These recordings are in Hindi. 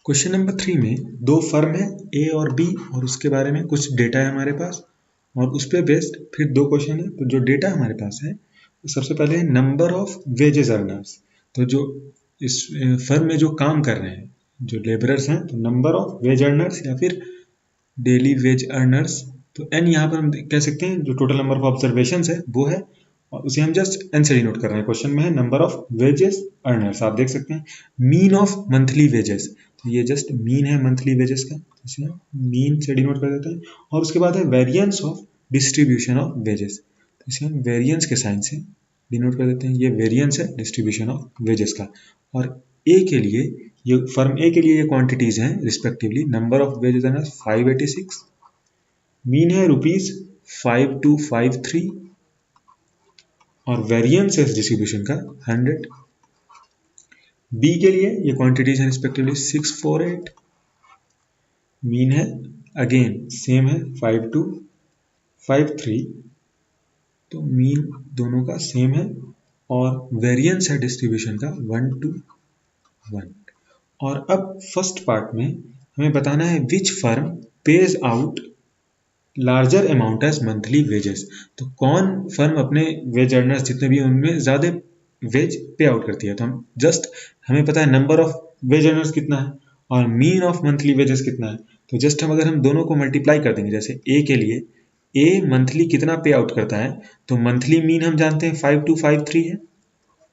क्वेश्चन नंबर 3 में दो फर्म है ए और बी और उसके बारे में कुछ डेटा है हमारे पास और उस पर बेस्ड फिर दो क्वेश्चन है। तो जो डेटा हमारे पास है तो सबसे पहले है नंबर ऑफ वेजेस अर्नर्स। तो जो इस फर्म में जो काम कर रहे हैं जो लेबरर्स हैं तो नंबर ऑफ वेज अर्नर्स या फिर डेली वेज अर्नर्स। तो एन यहाँ पर हम कह सकते हैं जो टोटल नंबर ऑफ ऑब्जर्वेशन है वो है और उसे हम जस्ट एन से डिनोट कर रहे हैं। क्वेश्चन में है नंबर ऑफ वेजेस अर्नर्स। आप देख सकते हैं मीन ऑफ मंथली वेजेस, तो ये जस्ट मीन है मंथली वेजेस का, इसे हम मीन से डिनोट कर देते हैं। और उसके बाद है variance of distribution of wages, तो इसे हम वेरिएंस के साइन से डिनोट कर देते हैं। ये वेरिएंस है डिस्ट्रीब्यूशन ऑफ वेजेस का। और ए के लिए ये फर्म ए के लिए ये क्वांटिटीज हैं respectively number of wages earners 586, mean है ₹5253 और वेरिएंस है डिस्ट्रीब्यूशन का 100। बी के लिए ये क्वांटिटीज हैं रिस्पेक्टिवली 648, मीन है अगेन सेम है 5253, तो मीन दोनों का सेम है और वेरिएंस है डिस्ट्रीब्यूशन का 1:1। और अब फर्स्ट पार्ट में हमें बताना है which firm pays out larger amount as monthly wages. तो कौन फर्म अपने वेज अर्नर्स जितने भी उनमें ज़्यादा वेज पे आउट करती है। तो हम जस्ट हमें पता है नंबर ऑफ वेज अर्नर्स कितना है और मीन ऑफ मंथली वेजेस कितना है। तो जस्ट हम अगर हम दोनों को मल्टीप्लाई कर देंगे, जैसे ए के लिए ए मंथली कितना पे आउट करता है तो मंथली मीन हम जानते हैं 5253 है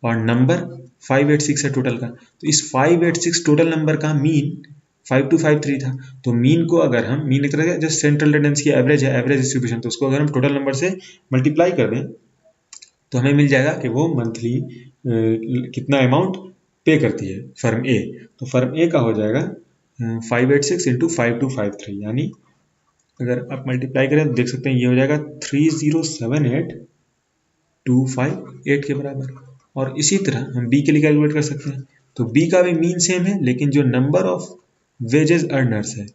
और नंबर 586 है टोटल का। तो इस 586 टोटल नंबर का मीन 5253 था। तो मीन को अगर हम मीन एक तरह का जस्ट सेंट्रल टेंडेंसी की एवरेज है, एवरेज डिस्ट्रीब्यूशन, तो उसको अगर हम टोटल नंबर से मल्टीप्लाई कर दें तो हमें मिल जाएगा कि वो मंथली कितना अमाउंट पे करती है फर्म ए। तो फर्म ए का हो जाएगा 586 इंटू 5253, यानी अगर आप मल्टीप्लाई करें तो देख सकते हैं ये हो जाएगा 3078258 के बराबर। और इसी तरह हम बी के लिए कैलकुलेट कर सकते हैं। तो बी का भी मीन सेम है लेकिन जो नंबर ऑफ वेजेस अर्नर्स है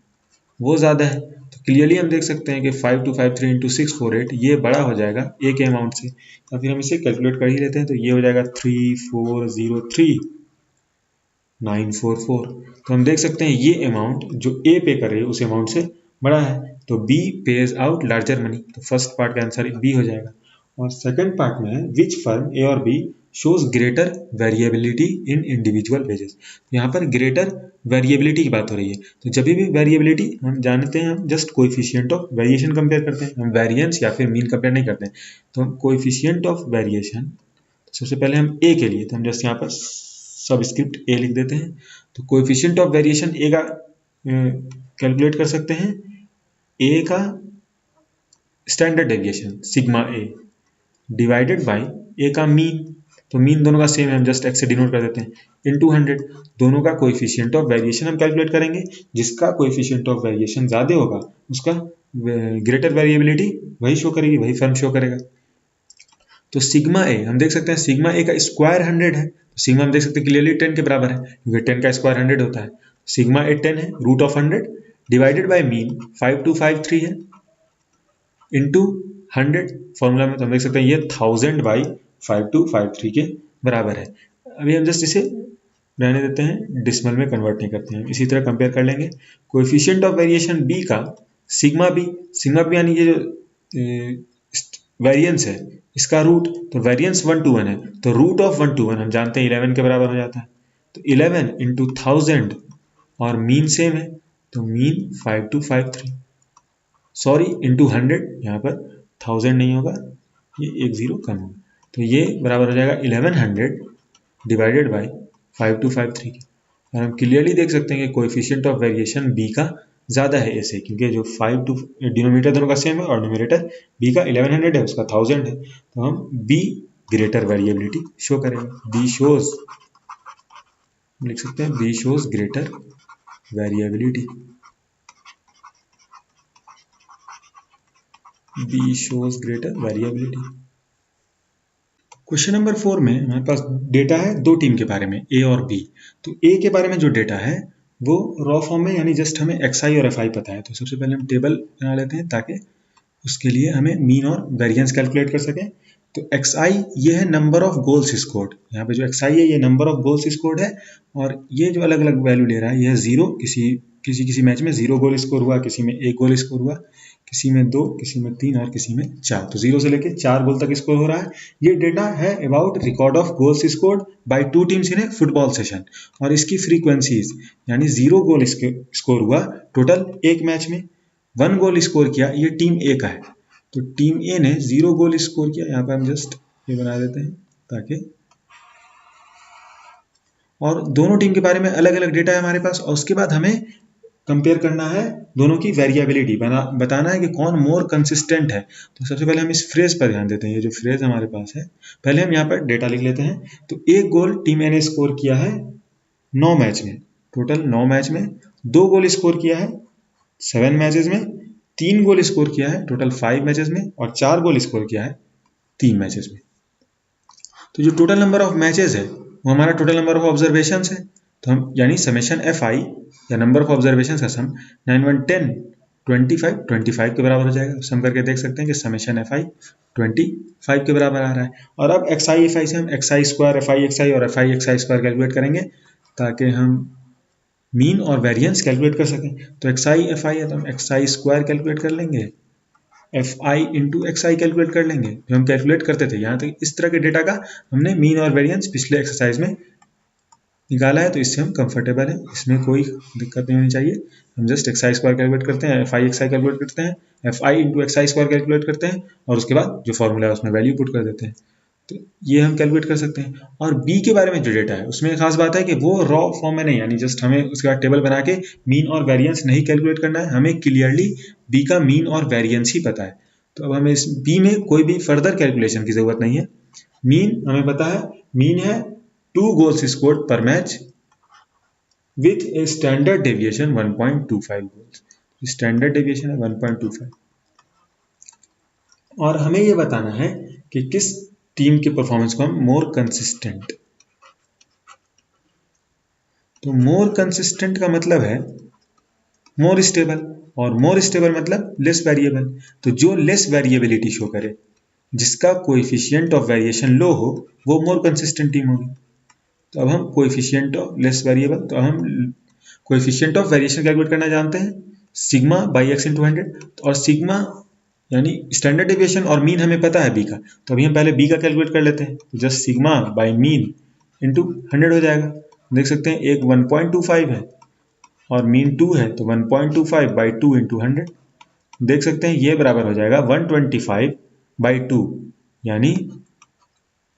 वो ज़्यादा है। तो क्लियरली हम देख सकते हैं कि 5253 इंटू 648 ये बड़ा हो जाएगा ए के अमाउंट से, या फिर हम इसे कैलकुलेट कर ही लेते हैं। तो ये हो जाएगा 3403944। तो हम देख सकते हैं ये अमाउंट जो ए पे कर रही है उस अमाउंट से बड़ा है, तो B pays out larger money. तो फर्स्ट पार्ट का आंसर बी हो जाएगा। और सेकंड पार्ट में है विच फर्म ए और बी शोज ग्रेटर वेरिएबिलिटी इन इंडिविजुअल वेजेस। यहाँ पर ग्रेटर वेरिएबिलिटी की बात हो रही है। तो जब भी वेरिएबिलिटी हम जानते हैं हम just coefficient of variation compare करते हैं, हम वेरिएंस या फिर मीन कंपेयर नहीं करते हैं। तो हम कोएफिशिएंट ऑफ वेरिएशन सबसे पहले हम ए के लिए तो हम जस्ट यहाँ पर सबस्क्रिप्ट ए लिख देते हैं। तो कोएफिशिएंट ऑफ वेरिएशन ए का कैलकुलेट कर सकते हैं। ए का standard deviation sigma A divided by A का मीन, तो मीन दोनों का सेम है, हम जस्ट एक्स से डिनोट कर देते हैं, इनटू 100। दोनों का कोएफिशिएंट ऑफ वेरिएशन हम कैलकुलेट करेंगे, जिसका कोएफिशिएंट ऑफ वेरिएशन ज़्यादा होगा उसका ग्रेटर वेरिएबिलिटी वही शो करेगी, वही फर्म शो करेगा। तो सिग्मा ए हम देख सकते हैं सिग्मा ए का स्क्वायर 100 है, तो सिग्मा हम देख सकते हैं क्लियरली 10 के बराबर है क्योंकि 10 का स्क्वायर 100 होता है। सिग्मा ए 10 है, root of 100 divided by mean 5253 है इंटू 100 फॉर्मूला में। तो हम देख सकते हैं ये 1000/5253 के बराबर है। अभी हम जस्ट इसे रहने देते हैं, डिसिमल में कन्वर्ट नहीं करते हैं। इसी तरह कंपेयर कर लेंगे कोएफिशिएंट ऑफ वेरिएशन बी का सिग्मा बी यानी ये जो वेरिएंस है इसका रूट, तो वेरिएंस 1 to 1 है, तो रूट ऑफ 1 to 1 हम जानते हैं 11 के बराबर हो जाता है। तो 11 इंटू 1000 और मीन सेम है तो मीन 5253, सॉरी इंटू 100, यहाँ पर 1000 नहीं होगा, ये एक जीरो कम होगा, तो ये बराबर हो जाएगा 1100 डिवाइडेड बाय 5253 के। और हम क्लियरली देख सकते हैं कि कोएफिशिएंट ऑफ वेरिएशन बी का ज़्यादा है ऐसे, क्योंकि जो 5 डिनोमिनेटर दोनों का सेम है और न्यूमरेटर बी का 1100 है उसका 1000 है, तो हम बी ग्रेटर वेरिएबिलिटी शो करेंगे। बी शोज लिख सकते हैं B shows greater variability, B shows greater variability। Question number 4 में हमारे पास डेटा है दो टीम के बारे में ए और बी। तो ए के बारे में जो डेटा है वो रॉ फॉर्म में, यानी जस्ट हमें XI और FI पता है। तो सबसे पहले हम टेबल बना लेते हैं ताकि उसके लिए हमें मीन और वेरिएंस कैलकुलेट कर सकें। तो एक्स आई ये है नंबर ऑफ गोल्स स्कोर्ड, यहाँ पे जो एक्स आई है ये नंबर ऑफ गोल्स स्कोर्ड है, और ये जो अलग अलग वैल्यू ले रहा है यह जीरो, किसी मैच में 0 गोल स्कोर हुआ, किसी में 1 गोल स्कोर हुआ, किसी में 2, किसी में 3 और किसी में 4, तो 0 से लेके 4 गोल तक स्कोर हो रहा है। ये डेटा है about record of goals scored by 2 teams in A football session, और इसकी फ्रीक्वेंसीज यानी 0 गोल स्कोर हुआ टोटल एक मैच में, 1 गोल स्कोर किया ये टीम ए का है, तो टीम ए ने 0 गोल स्कोर किया, यहाँ पे हम जस्ट ये बना देते हैं ताकि, और दोनों टीम के बारे में अलग अलग डेटा है हमारे पास, और उसके बाद हमें कंपेयर करना है दोनों की वेरिएबिलिटी, बताना है कि कौन मोर कंसिस्टेंट है। तो सबसे पहले हम इस फ्रेज पर ध्यान देते हैं, ये जो फ्रेज हमारे पास है, पहले हम यहाँ पर डेटा लिख लेते हैं। तो एक गोल टीम ए ने स्कोर किया है 9 मैच में, टोटल 9 मैच में, 2 गोल स्कोर किया है 7 मैचेस में, 3 गोल स्कोर किया है टोटल 5 मैचेस में, और 4 गोल स्कोर किया है 3 मैचेस में। तो जो टोटल नंबर ऑफ मैचेस है वो हमारा टोटल नंबर ऑफ ऑब्जर्वेशन है, तो हम यानी समेशन एफ आई या नंबर ऑफ ऑब्जर्वेशन का सम 9 1 10 25 के बराबर हो जाएगा। सम करके देख सकते हैं कि समेशन एफ आई 25 के बराबर आ रहा है। और अब एक्स आई एफ आई से हम X I square F I X I और F I X I square calculate करेंगे ताकि हम मीन और वेरिएंस कैलकुलेट कर सकें। तो एक्स आई एफ आई है तो हम एक्स आई स्क्वायर कैलकुलेट कर लेंगे, F I into x I calculate कर लेंगे, जो हम कैलकुलेट करते थे। यहाँ तक इस तरह के डेटा का हमने मीन और वेरिएंस पिछले एक्सरसाइज में निकाला है, तो इससे हम कंफर्टेबल हैं, इसमें कोई दिक्कत नहीं होनी चाहिए। हम just x I square calculate करते हैं, F I X I calculate करते हैं, F I into x I square calculate करते हैं, और उसके बाद जो फॉर्मूला है उसमें वैल्यू पुट कर देते हैं। तो ये हम कैलकुलेट कर सकते हैं। और बी के बारे में जो डेटा है उसमें खास बात है कि वो रॉ फॉर्म में नहीं, यानी जस्ट हमें उसके बाद टेबल बना के मीन और वेरिएंस नहीं कैलकुलेट करना है, हमें क्लियरली बी का मीन और वेरिएंस ही पता है। तो अब हमें इस बी में कोई भी फर्दर कैलकुलेशन की जरूरत नहीं है। मीन हमें पता है, मीन है 2 गोल्स स्कोर्ड पर match with a standard deviation 1.25 goals, standard deviation है 1.25। और हमें यह बताना है कि किस टीम के परफॉर्मेंस को हम मोर कंसिस्टेंट, तो मोर कंसिस्टेंट का मतलब है मोर स्टेबल, और मोर स्टेबल मतलब लेस वेरिएबल। तो जो लेस वेरिएबिलिटी शो करे, जिसका कोएफिशिएंट ऑफ वेरिएशन लो हो, वो मोर कंसिस्टेंट टीम होगी। तो अब हम कोएफिशिएंट ऑफ लेस वेरिएबल, तो हम कोएफिशिएंट ऑफ वेरिएशन कैलकुलेट करना जानते हैं, सिग्मा बाई एक्स इंटू 100, और सिग्मा यानी स्टैंडर्ड डेविएशन और मीन हमें पता है बी का, तो अभी हम पहले बी का कैलकुलेट कर लेते हैं। तो just sigma by mean into 100 हो जाएगा। देख सकते हैं एक 1.25 है और मीन 2 है, तो 1.25 बाई 2 इंटू 100, देख सकते हैं ये बराबर हो जाएगा 125 बाई 2, यानी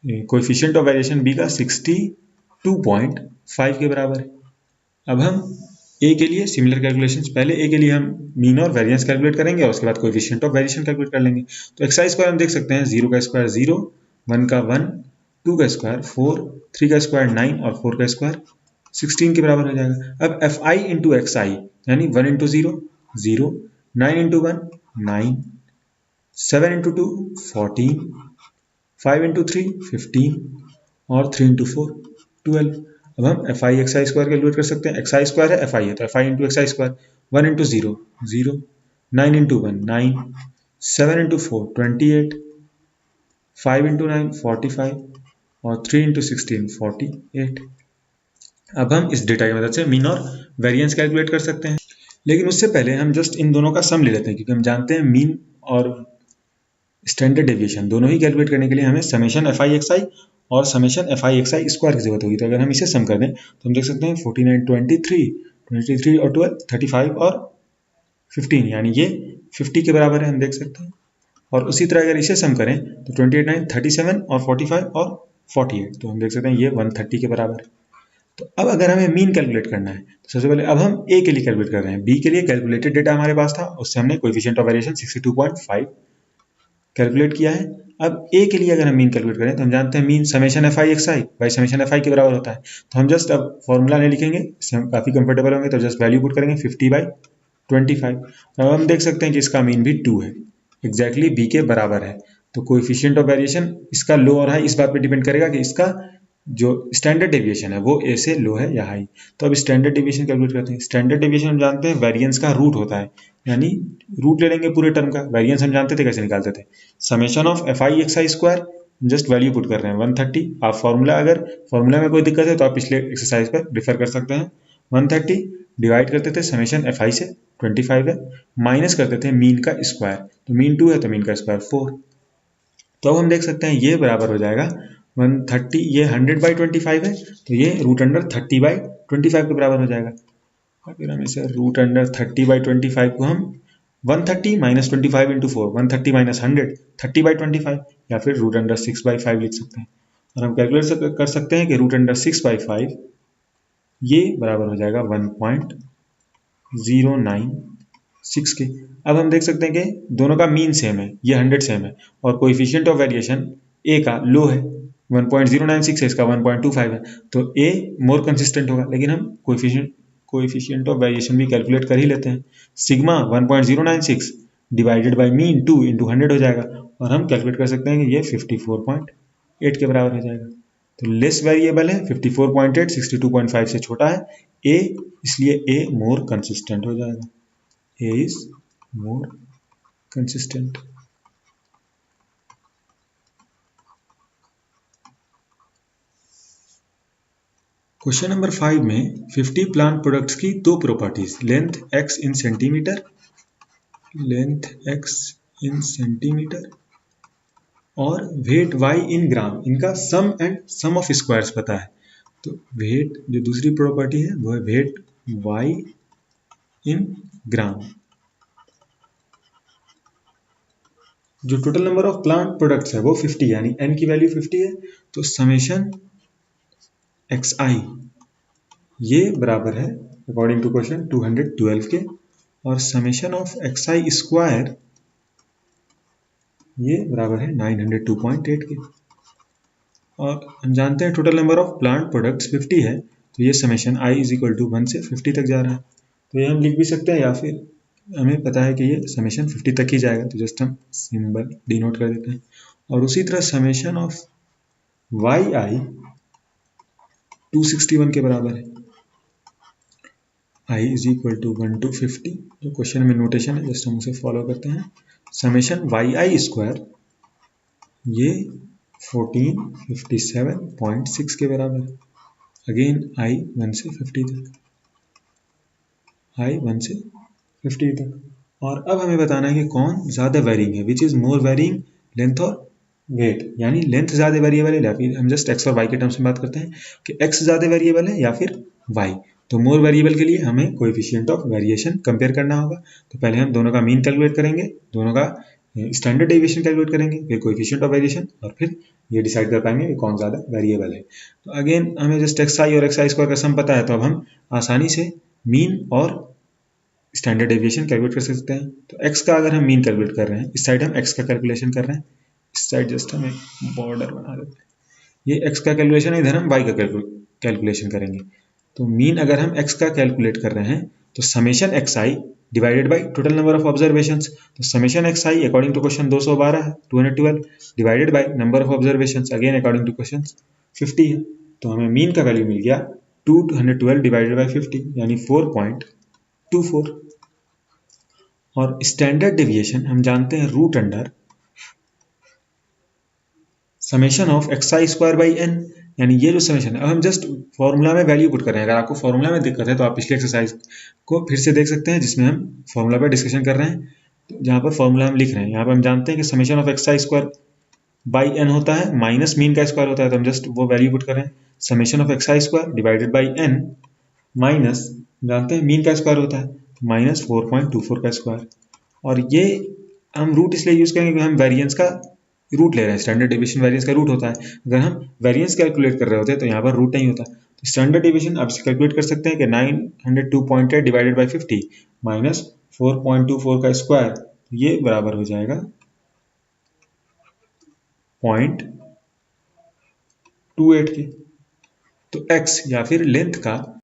कोएफिशिएंट ऑफ वेरिएशन बी का 62.5 के बराबर है। अब हम ए के लिए सिमिलर कैलकुलेशंस, पहले ए के लिए हम मीन और वेरिएंस कैलकुलेट करेंगे और उसके बाद कोएफिशिएंट ऑफ वेरिएशन कैलकुलेट कर लेंगे। तो एक्स आई स्क्वायर हम देख सकते हैं 0 का स्क्वायर 0, 1 का 1, 2 का स्क्वायर 4, 3 का स्क्वायर 9 और 4 का स्क्वायर 16 के बराबर हो जाएगा। अब एफ आई इंटू एक्स आई यानी 1 इंटू 0 0, 9 इंटू 1 9, 7 इंटू 2 14, 5 इंटू 3 15 और 3 इंटू 4 12। अब हम F I X I square calculate कर सकते हैं। एक्स आई स्क्वायर है, एफ आई है, तो F I into x I square 1 into 0 0, 9 into 1 9, 7 into 4 28, 5 into 9 45 और 3 इंटू 16 48। अब हम इस डेटा की मदद से मीन और वेरिएंस कैलकुलेट कर सकते हैं, लेकिन उससे पहले हम जस्ट इन दोनों का सम ले लेते हैं, क्योंकि हम जानते हैं मीन और स्टैंडर्ड डेविएशन दोनों ही कैलकुलेट करने के लिए हमें summation F I X I और summation F I X I square की जरूरत होगी। तो अगर हम इसे सम कर दें तो हम देख सकते हैं 49 23 और 12 35 और 15, यानी ये 50 के बराबर है, हम देख सकते हैं। और उसी तरह अगर इसे सम करें तो 28 9 37 और 45 और 48, तो हम देख सकते हैं ये 130 के बराबर है। तो अब अगर हमें मीन कैलकुलेट करना है तो सबसे पहले अब हम ए के लिए कैलकुलेट कर रहे हैं। बी के लिए कैलकुलेटेड डेटा हमारे पास था, उससे हमने कोएफिशिएंट ऑफ वेरिएशन 62.5 कैलकुलेट किया है। अब ए के लिए अगर हम मीन कैलकुलेट करें तो हम जानते हैं mean summation F I X I by summation F I के बराबर होता है। तो हम जस्ट अब फॉर्मूला नहीं लिखेंगे, इससे हम काफ़ी कंफर्टेबल होंगे, तो जस्ट वैल्यू पुट करेंगे 50/25। अब हम देख सकते हैं कि इसका मीन भी 2 है, एग्जैक्टली बी के बराबर है। तो कोएफिशिएंट ऑफ वेरिएशन इसका लो और हाई इस बात पे डिपेंड करेगा कि इसका जो स्टैंडर्ड डेविएशन है वो ए से लो है या हाई। तो अब स्टैंडर्ड डेविएशन कैलकुलेट करते हैं। स्टैंडर्ड डेविएशन हम जानते हैं वेरिएंस का रूट होता है, यानी रूट ले लेंगे पूरे टर्म का। वेरिएंस हम जानते थे कैसे निकालते थे, summation of F I X I square just value put कर रहे हैं 130। आप फॉर्मूला, अगर फॉर्मूला में कोई दिक्कत है तो आप पिछले एक्सरसाइज पर रिफर कर सकते हैं। 130 डिवाइड करते थे समेशन एफ आई से, 25 है, माइनस करते थे मीन का स्क्वायर, तो मीन 2 है तो मीन का स्क्वायर 4। तो अब हम देख सकते हैं ये बराबर हो जाएगा 130, ये 100/25 है तो ये √30/25 के बराबर हो जाएगा। अगर हम इसे √30/25 को हम 130 माइनस 25 इंटू 4, 130 माइनस 100, 30/25, या फिर √6/5 लिख सकते हैं। और हम कैलकुलेट कर सकते हैं कि √6/5 ये बराबर हो जाएगा 1.096 के। अब हम देख सकते हैं कि दोनों का मीन सेम है, ये 100 सेम है, और कोएफिशिएंट ऑफ वेरिएशन ए का लो है, 1.096 है, इसका 1.25 है, तो ए मोर कंसिस्टेंट होगा। लेकिन हम कोएफिशिएंट ऑफ वेरिएशन भी कैलकुलेट कर ही लेते हैं। Sigma 1.096 divided by mean 2 into 100 हो जाएगा, और हम कैलकुलेट कर सकते हैं कि ये 54.8 के बराबर हो जाएगा। तो लेस वेरिएबल है 54.8, 62.5 से छोटा है ए, इसलिए ए मोर कंसिस्टेंट हो जाएगा। A is more consistent. Question number 5 में 50 प्लांट प्रोडक्ट्स की दो properties, length x in centimetre, और वेट y इन ग्राम, इनका sum and sum of squares पता है। तो वेट, जो दूसरी प्रॉपर्टी है वो है वेट y इन ग्राम। जो total number of plant products है वो 50, यानी n की वैल्यू 50 है, तो समेशन xi ये बराबर है अकॉर्डिंग टू क्वेश्चन 212 के, और समेशन ऑफ xi स्क्वायर ये बराबर है 902.8 के। और हम जानते हैं total number of plant products 50 है, तो ये summation i is equal to 1 से 50 तक जा रहा है। तो ये हम लिख भी सकते हैं, या फिर हमें पता है कि ये समेशन 50 तक ही जाएगा, तो जस्ट हम सिंबल डिनोट कर देते हैं। और उसी तरह समेशन ऑफ yi 261 के बराबर है, i is equal to 1 to 50, जो क्वेश्चन में नोटेशन है जस्ट हम उसे फॉलो करते हैं। समेशन yi स्क्वायर ये 1457.6 के बराबर है। अगेन i 1 से 50 तक, i 1 से 50 तक। और अब हमें बताना है कि कौन ज़्यादा वेरिंग है, which is more varying, length और वेट, यानी लेंथ ज़्यादा वेरिएबल है, या फिर हम जस्ट x और y के टर्म्स में बात करते हैं कि x ज़्यादा वेरिएबल है या फिर y। तो मोर वेरिएबल के लिए हमें कोएफिशिएंट ऑफ वेरिएशन कंपेयर करना होगा। तो पहले हम दोनों का मीन कैलकुलेट करेंगे, दोनों का स्टैंडर्ड डेविएशन कैलकुलेट करेंगे, फिर कोएफिशिएंट ऑफ वेरिएशन, और फिर ये डिसाइड कर पाएंगे कि कौन ज़्यादा वेरिएबल है। तो अगेन हमें जस्ट xi और xi स्क्वायर का सम पता है, तो अब हम आसानी से मीन और स्टैंडर्ड डेविएशन कैलकुलेट कर सकते हैं। तो x का अगर हम मीन कैलकुलेट कर रहे हैं, इस साइड हम x का कैलकुलेशन कर रहे हैं, इस साइड जस्ट हम एक बॉर्डर बना देते हैं, ये x का कैलकुलेशन है, इधर हम y का कैलकुलेशन करेंगे। तो मीन अगर हम x का कैलकुलेट कर रहे हैं तो summation xi divided by total number of observations, तो summation xi according to question 212 है, 212 divided by number of observations again according to question 50 है। तो हमें मीन का वैल्यू मिल गया 212 डिवाइडेड बाय 50, यानी 4.24। और स्टैंडर्ड डेविएशन हम जानते हैं root under summation of xi square by n, यानी ये जो समेशन है, अब हम जस्ट फॉर्मूला में वैल्यू पुट कर रहे हैं। अगर आपको फॉर्मूला में दिक्कत है तो आप पिछले एक्सरसाइज को फिर से देख सकते हैं जिसमें हम फॉर्मूला पर डिस्कशन कर रहे हैं। तो जहाँ पर फॉर्मूला हम लिख रहे हैं, यहाँ पर हम जानते हैं कि summation of xi square by n होता है माइनस मीन का स्क्वायर होता है, तो हम जस्ट वो वैल्यू पुट कर रहे हैं, summation of xi square divided by n minus, जानते हैं मीन का स्क्वायर होता है माइनस 4.24 का स्क्वायर। और ये हम रूट इसलिए यूज करेंगे कि हम वेरिएंस का रूट ले रहे हैं, स्टैंडर्ड डेविएशन वेरिएंस का रूट होता है। अगर हम वेरिएंस कैलकुलेट कर रहे होते हैं तो यहाँ पर रूट नहीं होता। तो स्टैंडर्ड डेविएशन आप कैलकुलेट कर सकते हैं कि 902.8 डिवाइडेड बाई 50 माइनस 4.24 का स्क्वायर, ये बराबर हो जाएगा 0.28 के। तो x या फिर लेंथ का